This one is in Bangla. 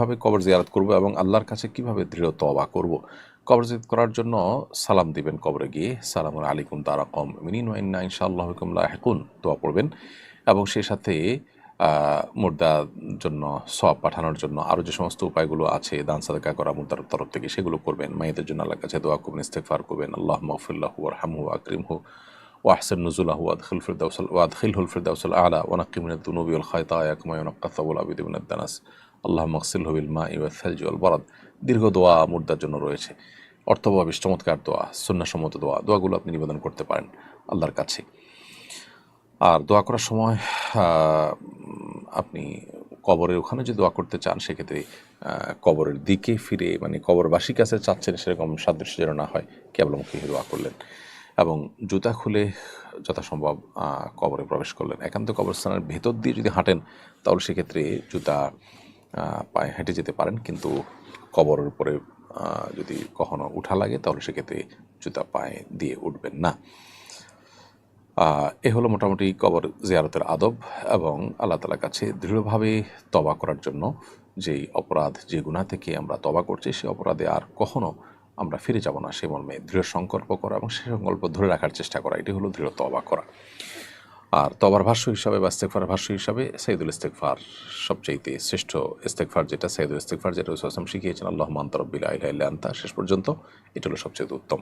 ভাবে কবর জিয়ারত করব এবং আল্লাহর কাছে কিভাবে দৃঢ় তওবা করব। কবর জিয়ারত করার জন্য সালাম দিবেন, কবরে গিয়ে সালামুন আলাইকুম তারা কম মিনিন ওয়া ইন্না ইনশাআল্লাহ বিকুম লাহিকুন দোয়া পড়বেন এবং সেই সাথে মুর্দার জন্য সওয়াব পাঠানোর জন্য আরও যে সমস্ত উপায়গুলো আছে, দান সাদকা করা মুর্দার তরফ থেকে, সেগুলো করবেন। মাইয়াতের জন্য আল্লাহর কাছে দোয়া করবেন, ইস্তেগফার করবেন, আল্লাহুম্মা গফির লাহু ওয়ারহামহু ওয়াকরিমহু ওয়াহসিন নুজুলাহু ওয়াদখিলহুল ফিরদাউসাল আ'লা ওয়া নাক্কি মিনাদ দুনুবি ওয়াল খাতায়া কামা ইউনাক্কা আস-সাবুল আবিদু মিনাদ দানাস আল্লাহুম্মা আগসিলহু বিল মাই ওয়াস সালজি ওয়াল বারাদ। দীর্ঘ দোয়া মুর্দার জন্য রয়েছে, অর্থবহ চমৎকার দোয়া, সুন্নাহসম্মত দোয়া। দোয়াগুলো আপনি নিবেদন করতে পারেন আল্লাহর কাছে। আর দোয়া করার সময় আপনি কবরের ওখানে যে দোয়া করতে চান, সেক্ষেত্রে কবরের দিকে ফিরে, মানে কবরবাসীর কাছে চাচ্ছেন সেরকম সাদৃশ্য যেন না হয়, কেবলমুখী দোয়া করলেন এবং জুতা খুলে যথাসম্ভব কবরে প্রবেশ করলেন। একান্ত কবরস্থানের ভেতর দিয়ে যদি হাঁটেন তাহলে সেক্ষেত্রে জুতা পায়ে হেঁটে যেতে পারেন, কিন্তু কবরের উপরে যদি কখনো উঠা লাগে তাহলে সেক্ষেত্রে জুতা পায়ে দিয়ে উঠবেন না। এ হলো মোটামুটি কবর জিয়ারতের আদব এবং আল্লাহ তাআলার কাছে দৃঢ়ভাবে তওবা করার জন্য, যেই অপরাধ, যে গুনাহ থেকে আমরা তওবা করছি সেই অপরাধে আর কখনো আমরা ফিরে যাব না, সে মর্মে দৃঢ় সংকল্প করা এবং সেই সংকল্প ধরে রাখার চেষ্টা করা, এটি হলো দৃঢ় তওবা করা। আর তওবার ভাষ্য হিসাবে বা ইস্তেগফারের ভাষ্য হিসাবে সাইয়্যিদুল ইস্তেগফার সবচাইতে শ্রেষ্ঠ ইস্তেগফার, যেটা সাইয়্যিদুল ইস্তেগফার, যেটা রাসূল সাল্লাল্লাহু আলাইহি ওয়াসাল্লাম শিখিয়েছেন, আল্লাহুম্মা আনতা রাব্বি লা ইলাহা ইল্লা আনতা, শেষ পর্যন্ত এটা হলো সবচেয়ে উত্তম।